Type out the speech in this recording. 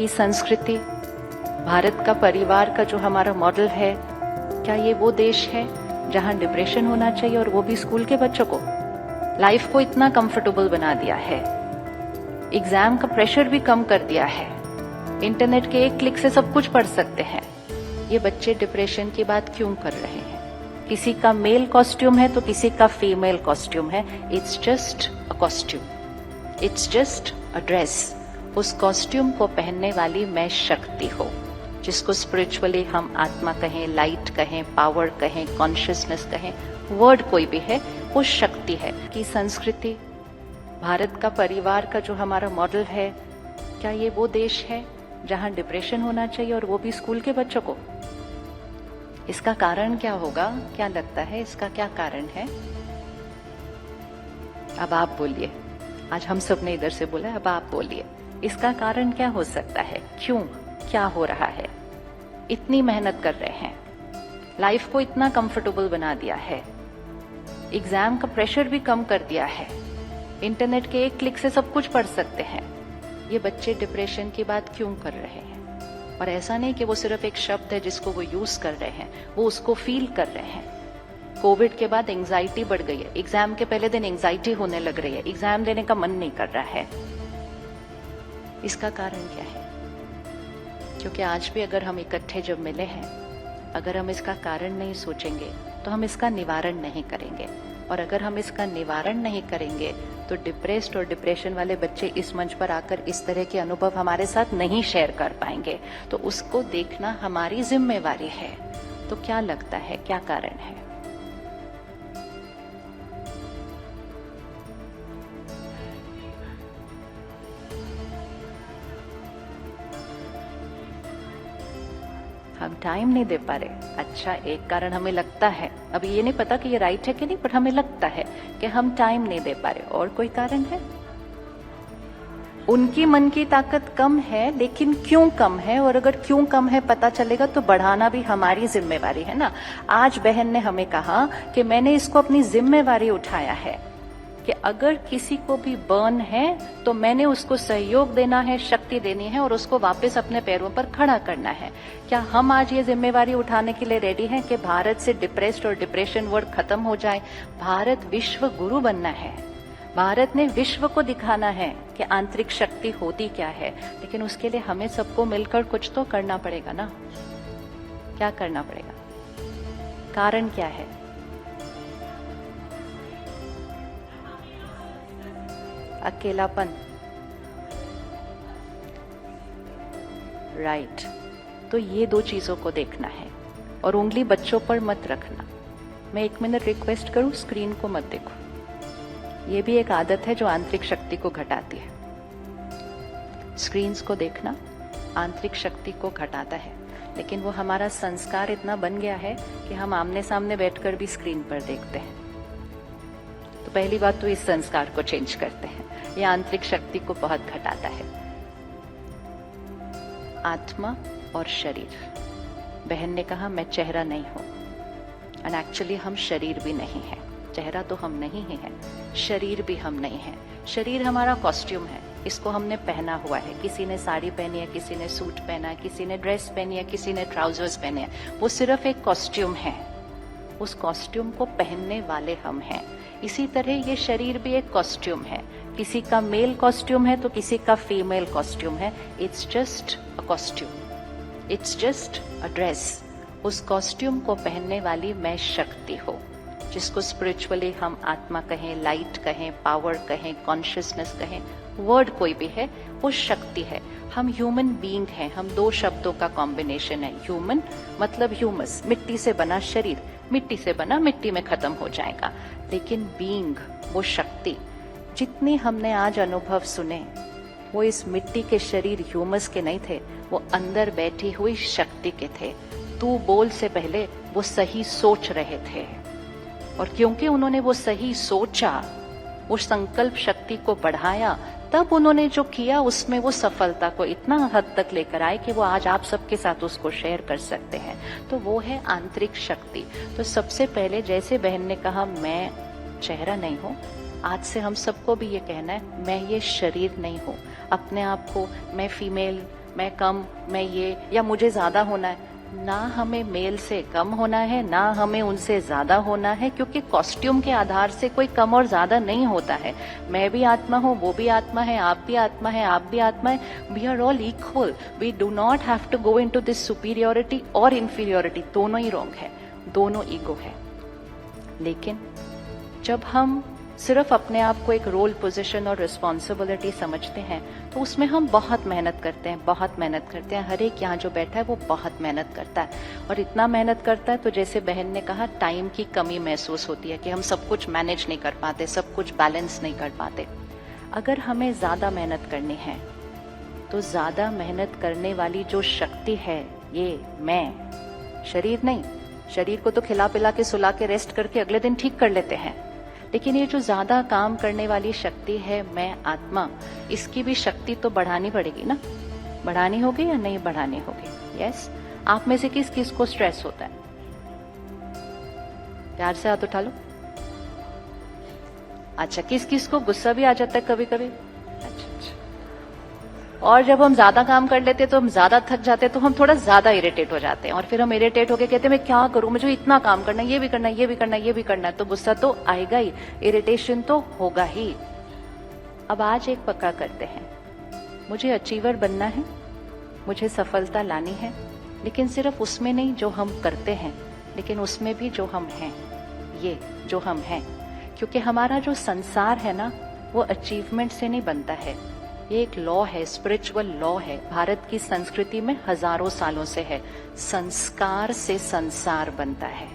कि संस्कृति, भारत का परिवार का जो हमारा मॉडल है, क्या ये वो देश है जहां डिप्रेशन होना चाहिए और वो भी स्कूल के बच्चों को? लाइफ को इतना कंफर्टेबल बना दिया है, एग्जाम का प्रेशर भी कम कर दिया है, इंटरनेट के एक क्लिक से सब कुछ पढ़ सकते हैं। ये बच्चे डिप्रेशन की बात क्यों कर रहे हैं? किसी का मेल कॉस्ट्यूम है तो किसी का फीमेल कॉस्ट्यूम है। It's just a costume, it's just a dress. उस कॉस्ट्यूम को पहनने वाली मैं शक्ति हूं, जिसको स्पिरिचुअली हम आत्मा कहें, लाइट कहें, पावर कहें, कॉन्शियसनेस कहें, वर्ड कोई भी है, वो शक्ति है। कि संस्कृति, भारत का परिवार का जो हमारा मॉडल है, क्या ये वो देश है जहां डिप्रेशन होना चाहिए और वो भी स्कूल के बच्चों को? इसका कारण क्या होगा? क्या लगता है इसका क्या कारण है? अब आप बोलिए। आज हम सब ने इधर से बोला, अब आप बोलिए। इसका कारण क्या हो सकता है? क्यों? क्या हो रहा है? इतनी मेहनत कर रहे हैं, लाइफ को इतना कंफर्टेबल बना दिया है, एग्जाम का प्रेशर भी कम कर दिया है, इंटरनेट के एक क्लिक से सब कुछ पढ़ सकते हैं। ये बच्चे डिप्रेशन की बात क्यों कर रहे हैं? और ऐसा नहीं कि वो सिर्फ एक शब्द है जिसको वो यूज कर रहे हैं, वो उसको फील कर रहे हैं। कोविड के बाद एंजाइटी बढ़ गई है, एग्जाम के पहले दिन एंजाइटी होने लग रही है, एग्जाम देने का मन नहीं कर रहा है। इसका कारण क्या है? क्योंकि आज भी अगर हम इकट्ठे जब मिले हैं, अगर हम इसका कारण नहीं सोचेंगे तो हम इसका निवारण नहीं करेंगे, और अगर हम इसका निवारण नहीं करेंगे तो डिप्रेस्ड और डिप्रेशन वाले बच्चे इस मंच पर आकर इस तरह के अनुभव हमारे साथ नहीं शेयर कर पाएंगे। तो उसको देखना हमारी जिम्मेवारी है। तो क्या लगता है क्या कारण है? हम टाइम नहीं दे पा रहे। अच्छा, एक कारण हमें लगता है, अभी ये नहीं पता कि ये राइट है कि नहीं, पर हमें लगता है कि हम टाइम नहीं दे पा रहे। और कोई कारण है? उनकी मन की ताकत कम है, लेकिन क्यों कम है? और अगर क्यों कम है पता चलेगा तो बढ़ाना भी हमारी जिम्मेवारी है ना। आज बहन ने हमें कहा कि मैंने इसको अपनी जिम्मेवारी उठाया है कि अगर किसी को भी बर्न है तो मैंने उसको सहयोग देना है, शक्ति देनी है और उसको वापस अपने पैरों पर खड़ा करना है। क्या हम आज ये जिम्मेवारी उठाने के लिए रेडी हैं कि भारत से डिप्रेस्ड और डिप्रेशन वर्ड खत्म हो जाए? भारत विश्व गुरु बनना है, भारत ने विश्व को दिखाना है कि आंतरिक शक्ति होती क्या है। लेकिन उसके लिए हमें सबको मिलकर कुछ तो करना पड़ेगा ना। क्या करना पड़ेगा? कारण क्या है? अकेलापन, राइट। तो ये दो चीजों को देखना है और उंगली बच्चों पर मत रखना। मैं 1 मिनट रिक्वेस्ट करूं, स्क्रीन को मत देखो। ये भी एक आदत है जो आंतरिक शक्ति को घटाती है। स्क्रीन्स को देखना आंतरिक शक्ति को घटाता है, लेकिन वो हमारा संस्कार इतना बन गया है कि हम आमने सामने बैठकर भी स्क्रीन पर देखते हैं। तो पहली बात तो इस संस्कार को चेंज करते हैं। ये आंतरिक शक्ति को बहुत घटाता है। आत्मा और शरीर। बहन ने कहा मैं चेहरा नहीं हूं, एंड एक्चुअली हम शरीर भी नहीं है। चेहरा तो हम नहीं ही है, शरीर भी हम नहीं है। शरीर हमारा कॉस्ट्यूम है, इसको हमने पहना हुआ है। किसी ने साड़ी पहनी है, किसी ने सूट पहना है, किसी ने ड्रेस पहनी है, किसी ने ट्राउजर्स पहने हैं। वो सिर्फ एक कॉस्ट्यूम है, उस कॉस्ट्यूम को पहनने वाले हम हैं। इसी तरह ये शरीर भी एक कॉस्ट्यूम है। किसी का मेल कॉस्ट्यूम है तो किसी का फीमेल कॉस्ट्यूम है। It's just a costume, it's just a dress. उस कॉस्ट्यूम को पहनने वाली मैं शक्ति हूं, जिसको स्पिरिचुअली हम आत्मा कहें, लाइट कहें, पावर कहें, कॉन्शियसनेस कहें, वर्ड कोई भी है, वो शक्ति है। हम ह्यूमन बीइंग हैं। हम दो शब्दों का कॉम्बिनेशन है। ह्यूमन मतलब ह्यूमस, मिट्टी से बना शरीर, मिट्टी से बना मिट्टी में खत्म हो जाएगा। लेकिन बीइंग, वो शक्ति। जितने हमने आज अनुभव सुने वो इस मिट्टी के शरीर ह्यूमस के नहीं थे, वो अंदर बैठी हुई शक्ति के थे। तू बोल से पहले वो सही सोच रहे थे, और क्योंकि उन्होंने वो सही सोचा, वो संकल्प शक्ति को बढ़ाया, तब उन्होंने जो किया उसमें वो सफलता को इतना हद तक लेकर आए कि वो आज आप सबके साथ उसको शेयर कर सकते हैं। तो वो है आंतरिक शक्ति। तो सबसे पहले जैसे बहन ने कहा मैं चेहरा नहीं हूँ, आज से हम सबको भी ये कहना है मैं ये शरीर नहीं हूँ। अपने आप को मैं फीमेल मैं कम, मैं ये, या मुझे ज्यादा होना है। ना हमें मेल से कम होना है, ना हमें उनसे ज्यादा होना है, क्योंकि कॉस्ट्यूम के आधार से कोई कम और ज्यादा नहीं होता है। मैं भी आत्मा हूँ, वो भी आत्मा है, आप भी आत्मा है, आप भी आत्मा है। We are all equal. We do not have to go into this superiority और इंफीरियोरिटी, दोनों ही रॉन्ग है, दोनों ईगो है। लेकिन जब हम सिर्फ अपने आप को एक रोल, पोजीशन और रिस्पॉन्सिबिलिटी समझते हैं, तो उसमें हम बहुत मेहनत करते हैं, बहुत मेहनत करते हैं। हर एक यहाँ जो बैठा है वो बहुत मेहनत करता है, और इतना मेहनत करता है तो जैसे बहन ने कहा, टाइम की कमी महसूस होती है कि हम सब कुछ मैनेज नहीं कर पाते, सब कुछ बैलेंस नहीं कर पाते। अगर हमें ज्यादा मेहनत करनी है तो ज्यादा मेहनत करने वाली जो शक्ति है, ये मैं, शरीर नहीं। शरीर को तो खिला पिला के, सुला के, रेस्ट करके अगले दिन ठीक कर लेते हैं, लेकिन ये जो ज्यादा काम करने वाली शक्ति है, मैं आत्मा, इसकी भी शक्ति तो बढ़ानी पड़ेगी ना। बढ़ानी होगी या नहीं बढ़ानी होगी? यस। आप में से किस किस को स्ट्रेस होता है? प्यार से हाथ उठा लो। अच्छा, किस किस को गुस्सा भी आ जाता है कभी कभी? अच्छा। और जब हम ज्यादा काम कर लेते हैं तो हम ज्यादा थक जाते हैं, तो हम थोड़ा ज्यादा इरिटेट हो जाते हैं, और फिर हम इरिटेट होके कहते हैं मैं क्या करूं, मुझे इतना काम करना है, ये भी करना है, ये भी करना है, ये भी करना है। तो गुस्सा तो आएगा ही, इरिटेशन तो होगा ही। अब आज एक पक्का करते हैं, मुझे अचीवर बनना है, मुझे सफलता लानी है, लेकिन सिर्फ उसमें नहीं जो हम करते हैं, लेकिन उसमें भी जो हम हैं, ये जो हम हैं। क्योंकि हमारा जो संसार है ना, वो अचीवमेंट से नहीं बनता है। ये एक लॉ है, स्पिरिचुअल लॉ है, भारत की संस्कृति में हजारों सालों से है। संस्कार से संसार बनता है।